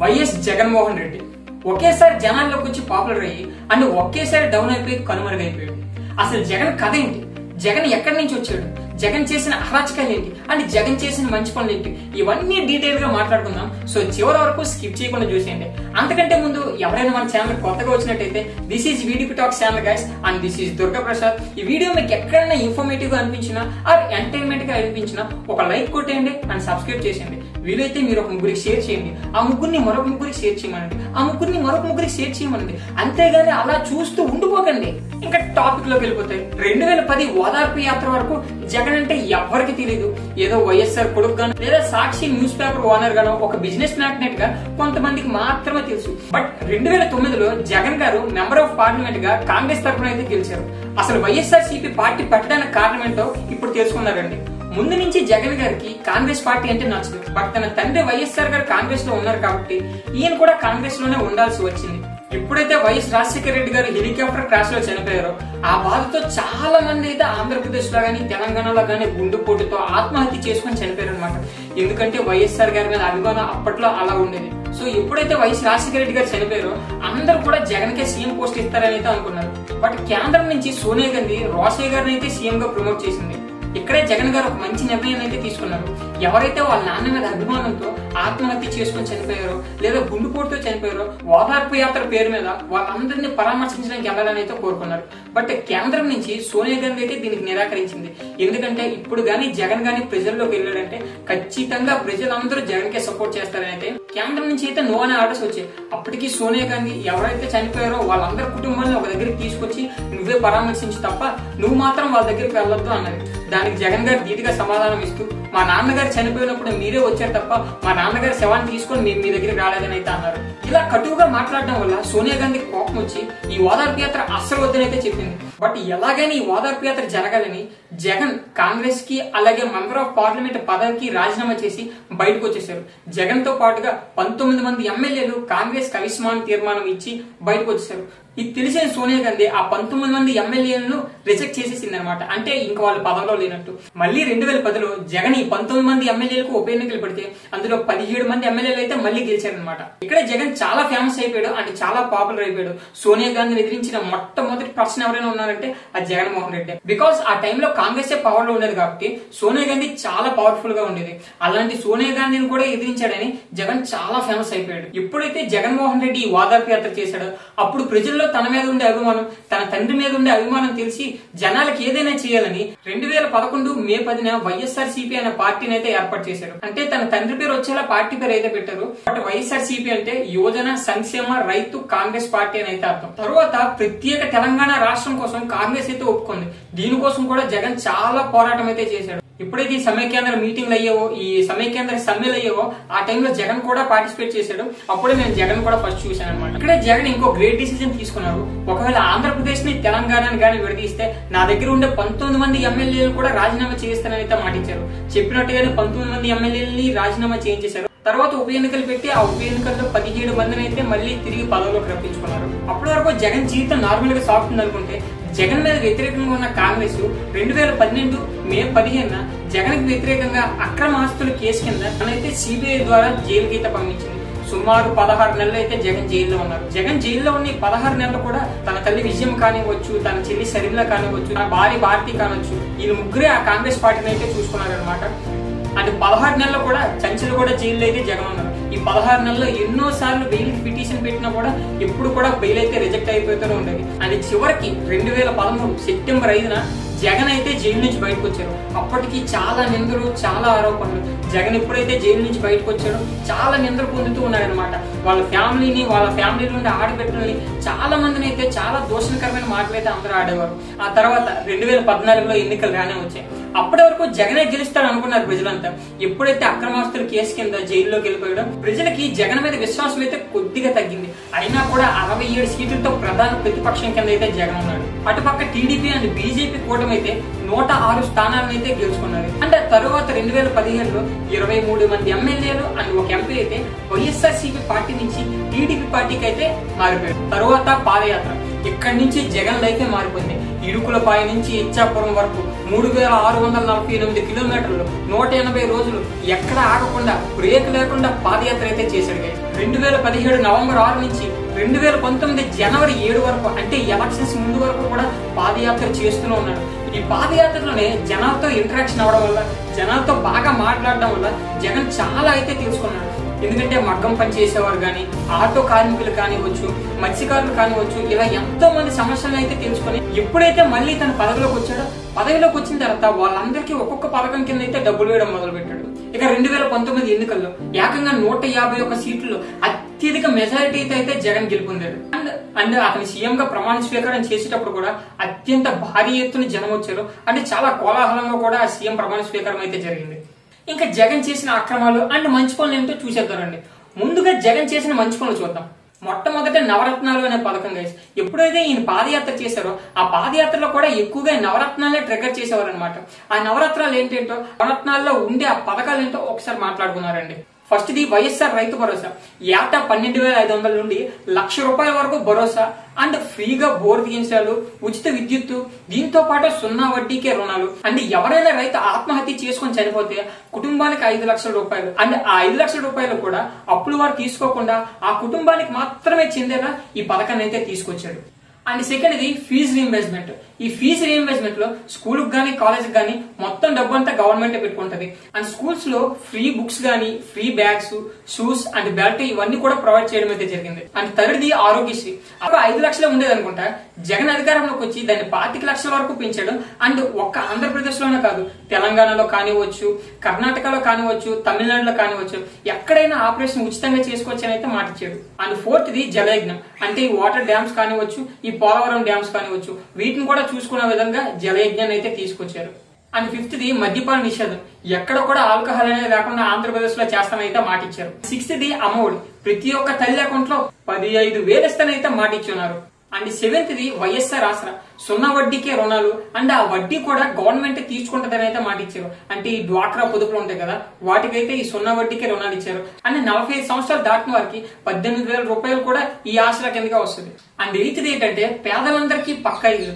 YS Jaganmohan Reddy ఒకేసారి జనాల్లోకి వచ్చి పాపులర్ అయ్యి అండ్ ఒకేసారి డౌన్ అయిపోయి కనుమరుగైపోయాడు. అసలు జగన్ కథ ఏంటి? జగన్ ఎక్కడి నుంచి వచ్చాడు? జగన్ చేసిన అరాచకాలు ఏంటి అండ్ జగన్ చేసిన మంచి పనులు ఏంటి? ఇవన్నీ డీటెయిల్ గా మాట్లాడుకుందాం. సో చివరి వరకు స్కిప్ చేయకుండా చూసేయండి. అంతకంటే ముందు ఎవరైనా మన ఛానల్ కొత్తగా వచ్చినట్టయితే this is video talks channel guys and this is Durga Prasad. ఈ వీడియో మీకు ఎక్కడైనా ఇన్ఫర్మేటివ్ గా అనిపించినా ఆర్ ఎంటర్టైన్మెంట్ గా అనిపించినా ఒక లైక్ కొట్టేయండి అండ్ సబ్స్క్రైబ్ చేసేయండి. వీలైతే మీరు ఒక ముగ్గురికి షేర్ చేయండి, ఆ ముగ్గురిని మరొక ముగ్గురికి షేర్ చేయమనండి, ఆ ముగ్గురిని మరొక ముగ్గురికి షేర్ చేయమనండి. అంతేగాని అలా చూస్తూ ఉండిపోకండి. ఇంకా టాపిక్ లోకి వెళ్ళిపోతాయి. 2010 ఓదార్పు యాత్ర వరకు జగన్ అంటే ఎవరికి తెలియదు. ఏదో వైఎస్ఆర్ కొడుకు గాను లేదా సాక్షి న్యూస్ పేపర్ ఓనర్ గానో ఒక బిజినెస్ మ్యాగ్నెట్ గా కొంతమందికి మాత్రమే తెలుసు. బట్ 2009లో జగన్ గారు మెంబర్ ఆఫ్ పార్లమెంట్ గా కాంగ్రెస్ తరఫున అయితే గెలిచారు. అసలు వైఎస్ఆర్సీపీ పార్టీ పెట్టడానికి కారణం ఏంటో ఇప్పుడు తెలుసుకున్నారండి. ముందు నుంచి జగన్ గారికి కాంగ్రెస్ పార్టీ అంటే నచ్చదు. బట్ తన తండ్రి వైఎస్ఆర్ గారు కాంగ్రెస్ లో ఉన్నారు కాబట్టి ఈయన కూడా కాంగ్రెస్ లోనే ఉండాల్సి వచ్చింది. ఎప్పుడైతే వైఎస్ రాజశేఖర రెడ్డి గారు హెలికాప్టర్ క్రాష్ లో చనిపోయారో ఆ బాధతో చాలా మంది అయితే ఆంధ్రప్రదేశ్ లో గానీ తెలంగాణలో గానీ గుండెపోటుతో ఆత్మహత్య చేసుకుని చనిపోయారు అనమాట. ఎందుకంటే వైఎస్ఆర్ గారి మీద అభిమానం అప్పట్లో అలా ఉండేది. సో ఎప్పుడైతే వైఎస్ రాజశేఖర రెడ్డి గారు చనిపోయారో అందరూ కూడా జగన్ కే సీఎం పోస్ట్ ఇస్తారని అయితే అనుకున్నారు. బట్ కేంద్రం నుంచి సోనియా గాంధీ రోసయ్య గారిని అయితే సీఎం గా ప్రమోట్ చేసింది. ఇక్కడే జగన్ గారు ఒక మంచి నిర్ణయం అయితే తీసుకున్నారు. ఎవరైతే వాళ్ళ నాన్న మీద అభిమానంతో ఆత్మహత్య చేసుకుని చనిపోయారో లేదా గుండెపోటుతో చనిపోయారో ఓదార్పు యాత్ర పేరు మీద వాళ్ళందరినీ పరామర్శించడానికి వెళ్ళాలని అయితే కోరుకున్నారు. బట్ కేంద్రం నుంచి సోనియా గాంధీ అయితే దీనికి నిరాకరించింది. ఎందుకంటే ఇప్పుడు గానీ జగన్ గానీ ప్రజల్లోకి వెళ్ళాడంటే ఖచ్చితంగా ప్రజలందరూ జగన్ కే సపోర్ట్ చేస్తారని అయితే కేంద్రం నుంచి అయితే నో అనే ఆర్డర్స్ వచ్చాయి. అప్పటికి సోనియా గాంధీ ఎవరైతే చనిపోయారో వాళ్ళందరి కుటుంబాన్ని ఒక దగ్గరికి తీసుకొచ్చి నువ్వే పరామర్శించి తప్ప నువ్వు మాత్రం వాళ్ళ దగ్గరికి వెళ్ళొద్దు అన్నది. దానికి జగన్ గారు ధీటుగా సమాధానం ఇస్తూ మా నాన్నగారు చనిపోయినప్పుడు మీరే వచ్చారు తప్ప మా నాన్నగారి శవాన్ని తీసుకొని మేము మీ దగ్గరికి రాలేదని అయితే అన్నారు. ఇలా కటువుగా మాట్లాడడం వల్ల సోనియా గాంధీ కోపం వచ్చి ఈ ఓదార్పు యాత్ర అస్సలు వద్దనైతే చెప్పింది. బట్ ఎలాగైనా ఈ ఓదార్పు యాత్ర జరగాలని జగన్ కాంగ్రెస్ కి అలాగే మెంబర్ ఆఫ్ పార్లమెంట్ పదవికి రాజీనామా చేసి బయటకు వచ్చేసారు. జగన్ తో పాటుగా 19 మంది ఎమ్మెల్యేలు కాంగ్రెస్ అవిశ్వాస తీర్మానం ఇచ్చి బయటకు వచ్చేసారు. ఇది తెలిసిన సోనియా గాంధీ ఆ 19 మంది ఎమ్మెల్యేలను రిజెక్ట్ చేసేసింది అనమాట. అంటే ఇంకా వాళ్ళ పదవిలో లేనట్టు. మళ్ళీ 2010లో జగన్ ఈ 19 మంది ఎమ్మెల్యేలకు ఉప ఎన్నికలు పెడితే అందులో 17 మంది ఎమ్మెల్యేలు అయితే మళ్ళీ గెలిచారనమాట. ఇక్కడ జగన్ చాలా ఫేమస్ అయిపోయాడు అంటే చాలా పాపులర్ అయిపోయాడు. సోనియా గాంధీని ఎదిరించిన మొట్టమొదటి పర్సన్ ఎవరైనా ఉన్నారంటే అది జగన్మోహన్ రెడ్డి. బికాస్ ఆ టైంలో కాంగ్రెస్ పవర్ లో ఉండేది కాబట్టి సోనియా గాంధీ చాలా పవర్ఫుల్ గా ఉండేది. అలాంటి సోనియా గాంధీని కూడా ఎదిరించాడని జగన్ చాలా ఫేమస్ అయిపోయాడు. ఎప్పుడైతే జగన్మోహన్ రెడ్డి ఈ ఓదార్పు యాత్ర చేశాడో అప్పుడు ప్రజల్లో తన మీద ఉండే అభిమానం తన తండ్రి మీద ఉండే అభిమానం తెలిసి జనాలకు ఏదైనా చేయాలని 2011 మే 10న వైఎస్ఆర్సీపీ అనే పార్టీని అయితే ఏర్పాటు చేశారు. అంటే తన తండ్రి పేరు వచ్చేలా పార్టీ పేరు అయితే పెట్టారు. బట్ వైఎస్ఆర్సీపీ అంటే యువజన సంక్షేమ రైతు కాంగ్రెస్ పార్టీ అని అయితే అర్థం. తర్వాత ప్రత్యేక తెలంగాణ రాష్ట్రం కోసం కాంగ్రెస్ అయితే ఒప్పుకుంది. దీనికోసం కూడా జగన్ చాలా పోరాటం అయితే చేశాడు. ఎప్పుడైతే ఈ సమైక్యాంధ్ర మీటింగ్లు అయ్యావో ఈ సమైక్యాంధ్ర సమ్మెలు అయ్యావో ఆ టైంలో జగన్ కూడా పార్టిసిపేట్ చేశాడు. అప్పుడే నేను జగన్ కూడా ఫస్ట్ చూశాను అనమాట. ఇక్కడే జగన్ ఇంకో గ్రేట్ డిసిజన్ తీసుకున్నారు. ఒకవేళ ఆంధ్రప్రదేశ్ ని తెలంగాణని గానీ విడదీస్తే నా దగ్గర ఉండే 19 మంది ఎమ్మెల్యేలు కూడా రాజీనామా చేస్తానని అయితే మాటిచ్చారు. చెప్పినట్టుగానే 19 మంది ఎమ్మెల్యేలని రాజీనామా చేయించేశారు. తర్వాత ఉప ఎన్నికలు పెట్టి ఆ ఉప ఎన్నికల్లో 17 మందిని అయితే మళ్ళీ తిరిగి పదవిలోకి రప్పించుకున్నారు. అప్పటి వరకు జగన్ జీవితం నార్మల్ గా సాగుతుంది అనుకుంటే జగన్ మీద వ్యతిరేకంగా ఉన్న కాంగ్రెస్ 2012 మే 15న జగన్ కి వ్యతిరేకంగా అక్రమ ఆస్తుల కేసు కింద తనైతే సిబిఐ ద్వారా జైలుకి అయితే పంపించింది. సుమారు 16 నెలలు అయితే జగన్ జైల్లో ఉన్నారు. జగన్ జైల్లో ఉన్న 16 నెలలు కూడా తన తల్లి విజయం కానివ్వచ్చు, తన చెల్లి శరీర కానివ్వచ్చు, తన భార్య భారతి కానివచ్చు, వీళ్ళు ముగ్గురే ఆ కాంగ్రెస్ పార్టీని అయితే చూసుకున్నారు అనమాట. అంటే 16 నెలలు కూడా చంచలు కూడా జైల్లో అయితే జగన్ ఉన్నారు. ఈ 16 నెలల్లో ఎన్నో సార్లు బెయిల్ పిటిషన్ పెట్టినా కూడా ఎప్పుడు కూడా బెయిల్ అయితే రిజెక్ట్ అయిపోతూనే ఉండేది. అది చివరికి 2013 సెప్టెంబర్ 5న జగన్ అయితే జైలు నుంచి బయటకు వచ్చారు. అప్పటికి చాలా నిందలు చాలా ఆరోపణలు. జగన్ ఎప్పుడైతే జైలు నుంచి బయటకు వచ్చాడో చాలా నిందలు పొందుతూ ఉన్నారనమాట. వాళ్ళ ఫ్యామిలీని వాళ్ళ ఫ్యామిలీ నుండి ఆడబిడ్డలని చాలా మందిని అయితే చాలా దోషణకరమైన మాటలు అయితే అందరూ ఆడేవారు. ఆ తర్వాత 2014లో ఎన్నికలు రానే వచ్చాయి. అప్పటి వరకు జగనే గెలుస్తాడు అనుకున్నారు ప్రజలంతా. ఎప్పుడైతే అక్రమాస్తుల కేసు కింద జైల్లోకి వెళ్ళిపోయాడో ప్రజలకి జగన్ మీద విశ్వాసం అయితే కొద్దిగా తగ్గింది. అయినా కూడా 67 సీట్లతో ప్రధాన ప్రతిపక్షం కింద అయితే జగన్ ఉన్నాడు. అటుపక్క టీడీపీ అండ్ బీజేపీ కూటమి అయితే 106 స్థానాలను అయితే గెలుచుకున్నారు. అంటే తరువాత 2017లో 23 మంది ఎమ్మెల్యేలు అండ్ ఒక ఎంపీ అయితే వైఎస్ఆర్సీపీ పార్టీ నుంచి టీడీపీ పార్టీకి అయితే మారిపోయారు. తరువాత పాదయాత్ర. ఇక్కడి నుంచి జగన్ లైఫే మారిపోయింది. ఇడుకులపాయ నుంచి ఇచ్చాపురం వరకు 3648 కిలోమీటర్లు 180 రోజులు ఎక్కడ ఆగకుండా బ్రేక్ లేకుండా పాదయాత్ర అయితే చేశాడు గైస్. 2017 నవంబర్ 6 నుంచి 2019 జనవరి 7 వరకు అంటే ఎలక్షన్స్ ముందు వరకు కూడా పాదయాత్ర చేస్తూనే ఉన్నాడు. ఈ పాదయాత్రలోనే జనాలతో ఇంటరాక్షన్ అవడం వల్ల, జనాలతో బాగా మాట్లాడడం వల్ల జగన్ చాలా అయితే తెలుసుకున్నాడు. ఎందుకంటే మగ్గం పని చేసేవారు కానీ, ఆటో కార్మికులు కానివచ్చు, మత్స్యకారులు కానివచ్చు, ఇలా ఎంతో మంది సమస్యలను అయితే తెలుసుకుని ఎప్పుడైతే మళ్ళీ తన పదవిలోకి వచ్చాడో, పదవిలోకి వచ్చిన తర్వాత వాళ్ళందరికీ ఒక్కొక్క పథకం కింద అయితే డబ్బులు వేయడం మొదలు పెట్టాడు. ఇక 2019 ఎన్నికల్లో ఏకంగా 151 సీట్లలో అత్యధిక మెజారిటీ అయితే జగన్ గెలుపొందాడు. అండ్ అతని సీఎం గా ప్రమాణ స్వీకారం చేసేటప్పుడు కూడా అత్యంత భారీ ఎత్తున జనం వచ్చారు. అంటే చాలా కోలాహలంగా కూడా ఆ సీఎం ప్రమాణ స్వీకారం అయితే జరిగింది. ఇంకా జగన్ చేసిన అక్రమాలు అండ్ మంచి పనులు ఏంటో చూసేద్దారండి. ముందుగా జగన్ చేసిన మంచి పనులు చూద్దాం. మొట్టమొదట నవరత్నాలు అనే పథకం గైస్. ఎప్పుడైతే ఈయన పాదయాత్ర చేశారో ఆ పాదయాత్రలో కూడా ఎక్కువగా నవరత్నాలే ట్రిగర్ చేసేవారు అనమాట. ఆ నవరత్నాలు ఏంటేంటో, నవరత్నాల్లో ఉండే ఆ పథకాలు ఏంటో ఒకసారి మాట్లాడుకున్నారండి. First the YSR Rythu Bharosa. ఏటా 12,500 నుండి ₹1,00,000 వరకు భరోసా అండ్ ఫ్రీగా బోర్ తీయించాలు, ఉచిత విద్యుత్తు, దీంతో పాటు 0 వడ్డీకే రుణాలు. అండ్ ఎవరైనా రైతు ఆత్మహత్య చేసుకుని చనిపోతే కుటుంబానికి ₹5,00,000 అండ్ ఆ ₹5,00,000 కూడా అప్పులు వారు తీసుకోకుండా ఆ కుటుంబానికి మాత్రమే చెందేలా ఈ పథకాన్ని అయితే తీసుకొచ్చాడు. అండ్ సెకండ్ ఇది ఫీజు రీయింబర్స్మెంట్. ఈ ఫీజు రీయింబర్స్మెంట్ లో స్కూల్ గానీ కాలేజ్ గానీ మొత్తం డబ్బు అంతా గవర్నమెంట్ పెట్టుకుంటది. అండ్ స్కూల్స్ లో ఫ్రీ బుక్స్ గానీ, free bags, shoes and belt ఇవన్నీ కూడా ప్రొవైడ్ చేయడం అయితే జరిగింది. And third the Aarogyasri. అప్పుడు 5 లక్షలు ఉండేది అనుకుంటా, జగన్ అధికారంలోకి వచ్చి దాన్ని 25 లక్షల వరకు పెంచాడు. అండ్ ఒక్క ఆంధ్రప్రదేశ్ లోనే కాదు, తెలంగాణలో కానివచ్చు, కర్ణాటకలో కానివచ్చు, తమిళనాడులో కానివచ్చు, ఎక్కడైనా ఆపరేషన్ ఉచితంగా చేసుకోవచ్చు అని అయితే మాటిచ్చాడు. అండ్ ఫోర్త్ ది జలయజ్ఞం. అంటే ఈ వాటర్ డ్యామ్స్ కానివచ్చు, ఈ పోలవరం డ్యామ్స్ కానివచ్చు, వీటిని కూడా చూసుకునే విధంగా జలయజ్ఞాన్ని అయితే తీసుకొచ్చారు. అండ్ ఫిఫ్త్ ది మద్యపాన నిషేధం. ఎక్కడ కూడా ఆల్కహాల్ అనేది లేకుండా ఆంధ్రప్రదేశ్ లో చేస్తానైతే మాటిచ్చారు. Sixth the Amma Vodi. ప్రతి ఒక్క తల్లి అకౌంట్ లో 15,000 ఇస్తానైతే మాటిచ్చున్నారు. And seventh the YSR Aasara. 0 వడ్డీకే రుణాలు అండ్ ఆ వడ్డీ కూడా గవర్నమెంట్ తీసుకుంటదని అయితే మాట ఇచ్చారు. అంటే ఈ డ్వాక్రా పొదుపులు ఉంటాయి కదా, వాటికైతే ఈ 0 వడ్డీకే రుణాలు ఇచ్చారు. అండ్ 45 సంవత్సరాలు దాటిన వారికి ₹18,000 కూడా ఈ ఆసరా కిందగా వస్తుంది. అండ్ ఎయిత్ ఏంటంటే పేదలందరికీ పక్కా ఇల్లు.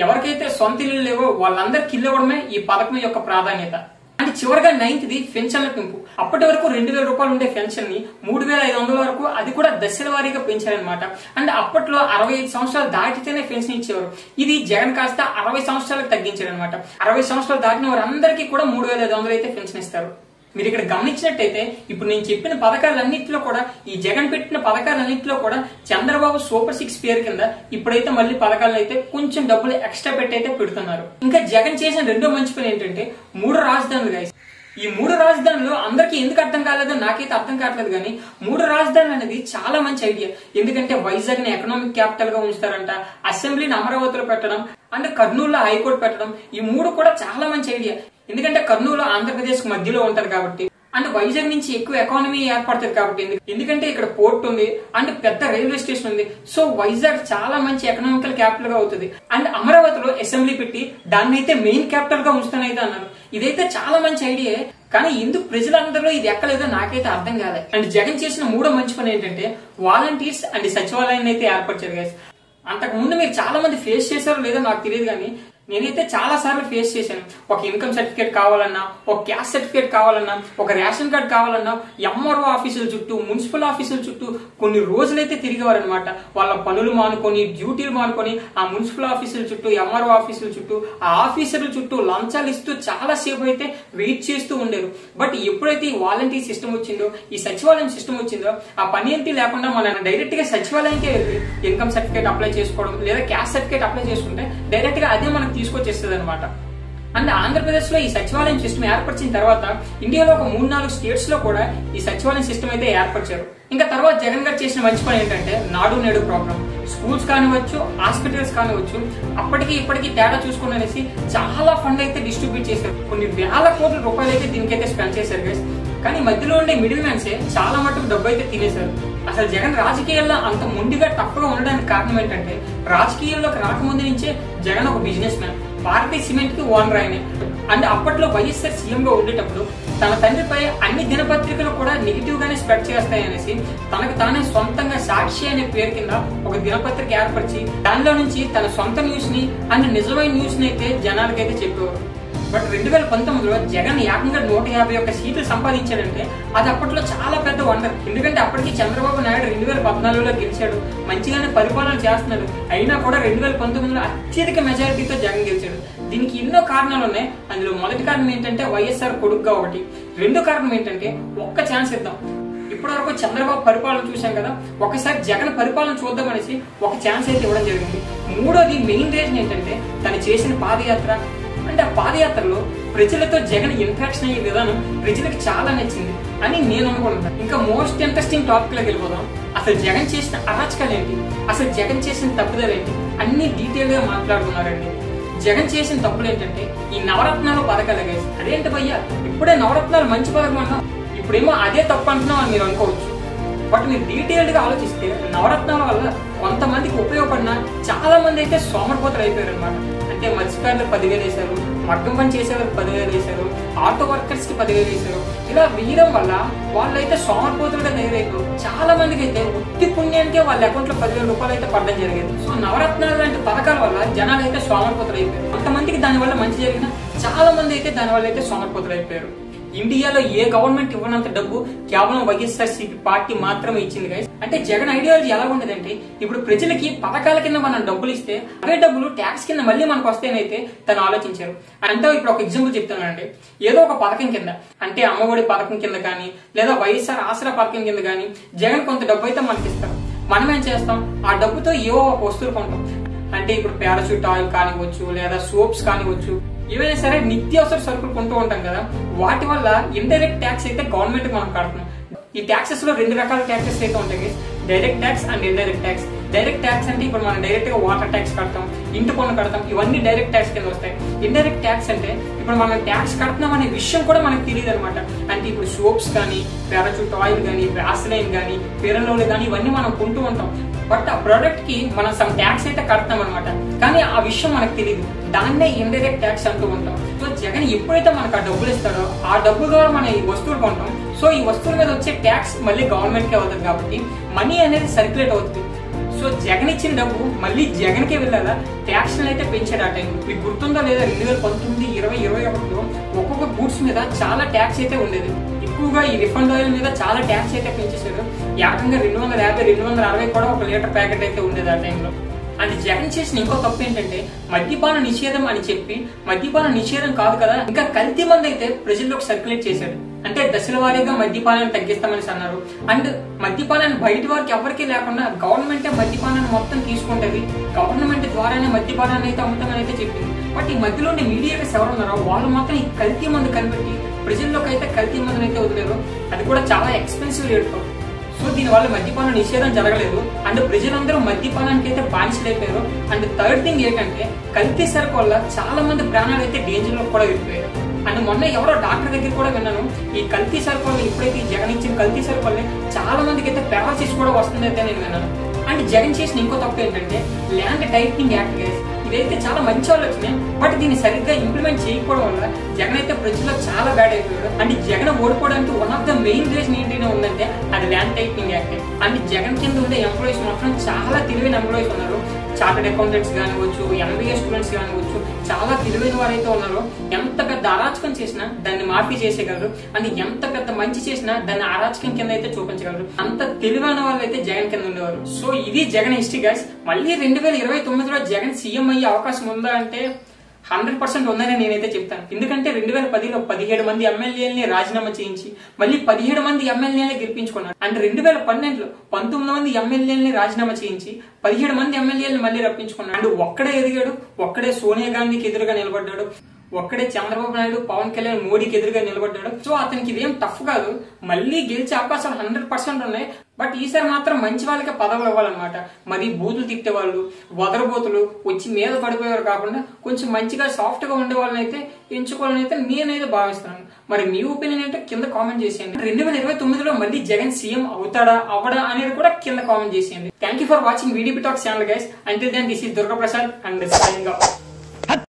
ఎవరికైతే సొంత ఇల్లు లేవో వాళ్ళందరికీ ఇల్లు ఇవ్వడమే ఈ పథకం యొక్క ప్రాధాన్యత. అండ్ చివరిగా 9th ది పెన్షన్ల పెంపు. అప్పటి వరకు ₹2,000 ఉండే పెన్షన్ ని 3,500 వరకు, అది కూడా దశల వారీగా పెంచారనమాట. అండ్ అప్పట్లో 65 సంవత్సరాలు దాటితేనే పెన్షన్ ఇచ్చేవారు. ఇది జగన్ కాస్త 60 సంవత్సరాలకు తగ్గించారు అనమాట. 60 సంవత్సరాలు దాటిన వారందరికీ కూడా 3,500 అయితే పెన్షన్ ఇస్తారు. మీరు ఇక్కడ గమనించినట్టయితే ఇప్పుడు నేను చెప్పిన పథకాలన్నింటిలో కూడా, ఈ జగన్ పెట్టిన పథకాలన్నింటిలో కూడా చంద్రబాబు సూపర్ 6 పేరు కింద ఇప్పుడైతే మళ్ళీ పథకాలను అయితే కొంచెం డబ్బులు ఎక్స్ట్రా పెట్టి అయితే పెడుతున్నారు. ఇంకా జగన్ చేసిన రెండో మంచి పని ఏంటంటే 3 రాజధానులు గైస్. ఈ 3 రాజధానులు అందరికీ ఎందుకు అర్థం కాలేదో నాకైతే అర్థం కావట్లేదు. కానీ 3 రాజధానులు అనేది చాలా మంచి ఐడియా. ఎందుకంటే వైజాగ్ ని ఎకనామిక్ క్యాపిటల్ గా ఉంచుతారంట, అసెంబ్లీని అమరావతిలో పెట్టడం అండ్ కర్నూలులో హైకోర్టు పెట్టడం, ఈ 3 కూడా చాలా మంచి ఐడియా. ఎందుకంటే కర్నూలు ఆంధ్రప్రదేశ్ మధ్యలో ఉంటది కాబట్టి, అండ్ వైజాగ్ నుంచి ఎక్కువ ఎకానమీ ఏర్పడుతుంది కాబట్టి, ఎందుకంటే ఇక్కడ పోర్ట్ ఉంది అండ్ పెద్ద రైల్వే స్టేషన్ ఉంది. సో వైజాగ్ చాలా మంచి ఎకనామికల్ క్యాపిటల్ గా అవుతుంది. అండ్ అమరావతిలో అసెంబ్లీ పెట్టి దాన్ని అయితే మెయిన్ క్యాపిటల్ గా ఉంచుతానైతే అన్నారు. ఇదైతే చాలా మంచి ఐడియా. కానీ ఎందుకు ప్రజలందరిలో ఇది ఎక్కలేదో నాకైతే అర్థం కాలేదు. అండ్ జగన్ చేసిన 3వ మంచి పని ఏంటంటే వాలంటీర్స్ అండ్ సచివాలయాన్ని అయితే ఏర్పరిచారు గైస్. అంతకు ముందు మీరు చాలా మంది ఫేస్ చేశారో లేదో నాకు తెలియదు, కానీ నేనైతే చాలా సార్లు ఫేస్ చేశాను. ఒక ఇన్కమ్ సర్టిఫికేట్ కావాలన్నా, ఒక క్యాస్ట్ సర్టిఫికేట్ కావాలన్నా, ఒక రేషన్ కార్డ్ కావాలన్నా ఎంఆర్ఓ ఆఫీసుల చుట్టూ, మున్సిపల్ ఆఫీసుల చుట్టూ కొన్ని రోజులైతే తిరిగేవారు అనమాట. వాళ్ళ పనులు మానుకొని, డ్యూటీలు మానుకొని ఆ మున్సిపల్ ఆఫీసుల చుట్టూ, ఎంఆర్ఓ ఆఫీసుల చుట్టూ, ఆ ఆఫీసర్ల చుట్టూ లంచాలు ఇస్తూ చాలా సేపు అయితే వెయిట్ చేస్తూ ఉండేరు. బట్ ఎప్పుడైతే ఈ వాలంటీర్ సిస్టమ్ వచ్చిందో, ఈ సచివాలయం సిస్టమ్ వచ్చిందో, ఆ పని ఏంటి లేకుండా మనం డైరెక్ట్ గా సచివాలయంకే వెళ్ళి ఇన్కమ్ సర్టిఫికేట్ అప్లై చేసుకోవడం లేదా క్యాస్ట్ సర్టిఫికేట్ అప్లై చేసుకుంటే డైరెక్ట్ గా అదే మనకు తీసుకొచ్చేస్తుంది అనమాట. అండ్ ఆంధ్రప్రదేశ్ లో ఈ సచివాలయం సిస్టమ్ ఏర్పరిచిన తర్వాత ఇండియాలో ఒక 3-4 స్టేట్స్ లో కూడా ఈ సచివాలయం సిస్టమ్ అయితే ఏర్పరిచారు. ఇంకా తర్వాత జగన్ గారు చేసిన మంచి పని ఏంటంటే నాడు నేడు ప్రోగ్రామ్. స్కూల్స్ కానివచ్చు, హాస్పిటల్స్ కానివచ్చు, అప్పటికి ఇప్పటికీ తేడా చూసుకుని అనేసి చాలా ఫండ్ అయితే డిస్ట్రిబ్యూట్ చేశారు. కొన్ని వేల కోట్ల రూపాయలు అయితే దీనికైతే స్పెండ్ చేశారు గైస్. కానీ మధ్యలో ఉండే మిడిల్ మ్యాన్సే చాలా మటుకు డబ్బు అయితే తినేశారు. అసలు జగన్ రాజకీయాల్లో అంత మొండిగా టఫ్ గా ఉండడానికి కారణం ఏంటంటే రాజకీయాల్లోకి రాకముందు నుంచే జగన్ ఒక బిజినెస్ మ్యాన్. భారతీయ సిమెంట్ కి ఓనర్ ఆయన. అండ్ అప్పట్లో వైఎస్ఆర్ సీఎం గా ఉండేటప్పుడు తన తండ్రిపై అన్ని దినపత్రికలు కూడా నెగిటివ్ గానే స్ప్రెడ్ చేస్తాయనేసి తనకు తానే సొంతంగా సాక్షి అనే పేరు కింద ఒక దినపత్రిక ఏర్పరిచి దానిలో నుంచి తన సొంత న్యూస్ ని అండ్ నిజమైన న్యూస్ ని అయితే జనాలకైతే చెప్పేవారు. బట్ 2019లో జగన్ ఏకంగా 151 సీట్లు సంపాదించాడంటే అది అప్పట్లో చాలా పెద్ద వండర్. ఎందుకంటే అప్పటికి చంద్రబాబు నాయుడు 2014లో గెలిచాడు, మంచిగానే పరిపాలన చేస్తున్నాడు. అయినా కూడా 2019లో అత్యధిక మెజారిటీతో జగన్ గెలిచాడు. దీనికి ఎన్నో కారణాలు ఉన్నాయి. అందులో మొదటి కారణం ఏంటంటే వైఎస్ఆర్ కొడుకుగా ఒకటి. రెండో కారణం ఏంటంటే ఒక్క ఛాన్స్ ఇద్దాం. ఇప్పటి వరకు చంద్రబాబు పరిపాలన చూసాం కదా, ఒకసారి జగన్ పరిపాలన చూద్దామనేసి ఒక ఛాన్స్ అయితే ఇవ్వడం జరిగింది. మూడోది మెయిన్ రీజన్ ఏంటంటే తను చేసిన పాదయాత్ర. అంటే ఆ పాదయాత్రలో ప్రజలతో జగన్ ఇంటరాక్షన్ అయ్యే విధానం ప్రజలకు చాలా నచ్చింది అని నేను అనుకుంటున్నాను. ఇంకా మోస్ట్ ఇంట్రెస్టింగ్ టాపిక్ లోకి వెళ్ళిపోదాం. అసలు జగన్ చేసిన అరాచకాలు ఏంటి, అసలు జగన్ చేసిన తప్పుదలు ఏంటి అన్ని డీటెయిల్ గా మాట్లాడుతున్నారండి. జగన్ చేసిన తప్పులు ఏంటంటే ఈ నవరత్నాలు పథకాలు గైస్. అదేంటి భయ్యా, ఇప్పుడే నవరత్నాలు మంచి పథకం అన్నాం, ఇప్పుడేమో అదే తప్పు అంటున్నాం అని మీరు అనుకోవచ్చు. బట్ మీరు డీటెయిల్డ్ గా ఆలోచిస్తే నవరత్నాల వల్ల కొంతమందికి ఉపయోగపడిన చాలా మంది అయితే సోమరిపోతలు అయిపోయారు అనమాట. అంటే మత్స్యకారులకు 10,000 వేశారు, మగ్గం పని చేసేవారికి 10,000 వేశారు, ఆటో వర్కర్స్ కి 10,000 వేశారు. ఇలా వేయడం వల్ల వాళ్ళైతే సోమరిపోతులుగా తయారైపోయారు. చాలా మందికి అయితే ఉత్తి పుణ్యానికే వాళ్ళ అకౌంట్ లో 10,000 రూపాయలు అయితే పడడం జరిగింది. సో నవరత్నాలు లాంటి పథకాల వల్ల జనాలు అయితే సోమరిపోతులు అయిపోయారు. కొంతమందికి దాని వల్ల మంచి జరిగిన, చాలా మంది అయితే దాని వల్ల అయితే సోమరిపోతులు అయిపోయారు. ఇండియాలో ఏ గవర్నమెంట్ ఇవ్వనంత డబ్బు కేవలం వైఎస్ఆర్సీపీ పార్టీ మాత్రమే ఇచ్చింది గైస్. అంటే జగన్ ఐడియాలజీ ఎలా ఉండదంటే ఇప్పుడు ప్రజలకి పథకాల కింద మనం డబ్బులు ఇస్తే అవే డబ్బులు ట్యాక్స్ కింద మళ్ళీ మనకు వస్తాయనైతే తను ఆలోచించారు. అంటే ఇప్పుడు ఒక ఎగ్జాంపుల్ చెప్తానంటే, ఏదో ఒక పథకం కింద అంటే అమ్మఒడి పథకం కింద కానీ లేదా వైఎస్ఆర్ ఆసరా పథకం కింద కానీ జగన్ కొంత డబ్బు అయితే మనకి ఇస్తారు. మనం ఏం చేస్తాం, ఆ డబ్బుతో ఏవో ఒక వస్తువులు కొంటాం. అంటే ఇప్పుడు పారాషూట్ ఆయిల్ కానివచ్చు లేదా సోప్స్ కానివచ్చు, ఏవైనా సరే నిత్యావసర సరుకులు కొంటూ ఉంటాం కదా, వాటి వల్ల ఇండైరెక్ట్ ట్యాక్స్ అయితే గవర్నమెంట్ మనం కడుతున్నాం. ఈ ట్యాక్సెస్ లో 2 రకాల ట్యాక్సెస్ అయితే ఉంటాయి, direct tax and indirect tax. Direct tax అంటే ఇప్పుడు మనం డైరెక్ట్ గా వాటర్ ట్యాక్స్ కడతాం, ఇంటి పన్ను కడతాం, ఇవన్నీ డైరెక్ట్ ట్యాక్స్ కింద వస్తాయి. ఇండైరెక్ట్ ట్యాక్స్ అంటే ఇప్పుడు మనం ట్యాక్స్ కడుతున్నాం అనే విషయం కూడా మనకు తెలియదు అనమాట. అంటే ఇప్పుడు సోప్స్ కానీ పారాషూట్ ఆయిల్ కానీ వ్యాసలైన్ కానీ ఫెయిర్ అండ్ లవ్లీ కానీ ఇవన్నీ మనం కొంటూ ఉంటాం. బట్ ఆ ప్రోడక్ట్ కి మనం సమ్ ట్యాక్స్ అయితే కడతాం అనమాట, కానీ ఆ విషయం మనకు తెలియదు. దాన్నే ఇండైరెక్ట్ ట్యాక్స్ అంటూ ఉంటాం. సో జగన్ ఎప్పుడైతే మనకు ఆ డబ్బులు ఇస్తాడో ఆ డబ్బుల ద్వారా మనం ఈ వస్తువులు కొంటాం. సో ఈ వస్తువుల మీద వచ్చే ట్యాక్స్ మళ్ళీ గవర్నమెంట్ కే అవుతుంది కాబట్టి మనీ అనేది సర్క్యులేట్ అవుతుంది. సో జగన్ ఇచ్చిన డబ్బు మళ్ళీ జగన్ కే వెళ్ళాలా, ట్యాక్స్ అయితే పెంచాడు. ఆ టైం మీకు గుర్తుందా లేదా, 2019, 20, 21లో ఒక్కొక్క గూడ్స్ మీద చాలా ట్యాక్స్ అయితే ఉండేది. ఎక్కువగా ఈ రిఫండ్ ఆయిల్ మీద చాలా ట్యాక్స్ అయితే పెంచేశారు. ఏకంగా 250, 260 కూడా ఒక లీటర్ ప్యాకెట్ అయితే ఉండేది ఆ టైంలో. అండ్ జగన్ చేసిన ఇంకో తప్పు ఏంటంటే మద్యపాన నిషేధం అని చెప్పి మద్యపాన నిషేధం కాదు కదా, ఇంకా కల్తీ మంది అయితే ప్రజల్లోకి సర్క్యులేట్ చేశాడు. అంటే దశల వారీగా మద్యపానాన్ని తగ్గిస్తామని అన్నారు. అండ్ మద్యపానాన్ని బయట వారికి ఎవరికీ లేకుండా గవర్నమెంటే మద్యపానాన్ని మొత్తం తీసుకుంటది, గవర్నమెంట్ ద్వారానే మద్యపానాన్ని అయితే అమ్ముతామని అయితే చెప్పింది. బట్ ఈ మధ్యలో మీడియాస్ ఎవరు ఉన్నారో వాళ్ళు మాత్రం ఈ కల్తీ మందు కనిపెట్టి ప్రజల్లోకి అయితే కల్తీ మందుని అయితే వదిలేరు. అది కూడా చాలా ఎక్స్పెన్సివ్ రేట్. సో దీనివల్ల మద్యపాన నిషేధం జరగలేదు అండ్ ప్రజలందరూ మద్యపానానికి అయితే బానిసలైపోయారు. అండ్ థర్డ్ థింగ్ ఏంటంటే కల్తీ సరుకు వల్ల చాలా మంది ప్రాణాలు అయితే డేంజర్ లో కూడా వెళ్ళిపోయారు. అండ్ మొన్న ఎవరో డాక్టర్ దగ్గర కూడా విన్నాను, ఈ కల్తీ సరుకు వల్ల ఇప్పుడైతే జగన్ ఇచ్చిన కల్తీ సరుకు వల్ల చాలా మందికి అయితే పారాసిస్ కూడా వస్తుందైతే నేను విన్నాను. అండ్ జగన్ చేసిన ఇంకో తప్పు ఏంటంటే ల్యాండ్ టైటిలింగ్ యాక్ట్ గైస్. ఇదైతే చాలా మంచి ఆలోచనే, బట్ దీన్ని సరిగ్గా ఇంప్లిమెంట్ చేయకపోవడం వల్ల జగన్ అయితే ప్రజల్లో చాలా బ్యాడ్ అయిపోయాడు. అండ్ జగన్ ఓడిపోవడానికి one of the main reason ఏంటైనా ఉందంటే అది land titling act. And Jagan కింద ఉండే ఎంప్లాయీస్ మాత్రం చాలా తెలివైన ఎంప్లాయీస్ ఉన్నారు. చార్టెడ్ అకౌంటెంట్స్ కానివచ్చు, MBA స్టూడెంట్స్ కానివచ్చు, చాలా తెలివైన వారైతే ఉన్నారు. ఎంత పెద్ద అరాచకం చేసినా దాన్ని మాఫీ చేసేయగలరు. అండ్ ఎంత పెద్ద మంచి చేసినా దాన్ని అరాచకం కింద అయితే చూపించగలరు. అంత తెలివైన వాళ్ళు అయితే జగన్ కింద ఉండేవారు. సో ఇది జగన్ హిస్టరీ గైస్. మళ్ళీ 2029లో జగన్ సీఎం అయ్యే అవకాశం ఉందా అంటే 100% ఉందని నేనైతే చెప్తాను. ఎందుకంటే 2010లో 17 మంది ఎమ్మెల్యేలని రాజీనామా చేయించి మళ్ళీ 17 మంది ఎమ్మెల్యేలని గెలిపించుకున్నారు. అండ్ 2012లో 19 మంది ఎమ్మెల్యేలని రాజీనామా చేయించి 17 మంది ఎమ్మెల్యేలని మళ్ళీ రప్పించుకున్నాడు. అండ్ ఒక్కడే ఎదిగాడు, ఒక్కడే సోనియా గాంధీకి ఎదురుగా నిలబడ్డాడు, ఒక్కడే చంద్రబాబు నాయుడు, పవన్ కళ్యాణ్, మోడీకి ఎదురుగా నిలబడ్డాడు. సో అతనికి ఇదేం టఫ్ కాదు, మళ్ళీ గెలిచే అవకాశాలు 100% ఉన్నాయి. బట్ ఈసారి మాత్రం మంచి వాళ్ళకే పదవులు ఇవ్వాలన్నమాట. మరి బూతులు తిట్టే వాళ్ళు, వదరబోతులు వచ్చి మీద పడిపోయేవారు కాకుండా కొంచెం మంచిగా సాఫ్ట్ గా ఉండే వాళ్ళని అయితే ఎంచుకోవాలని అయితే నేనైతే భావిస్తున్నాను. మరి మీ ఒపీనియన్ ఏంటో కింద కామెంట్ చేసేయండి. 2029లో మళ్ళీ జగన్ సీఎం అవుతాడా అవడా అనేది కూడా కింద కామెంట్ చేసేయండి. Thank you for watching VDP Talks channel guys. Until then this is Durga Prasad and signing of.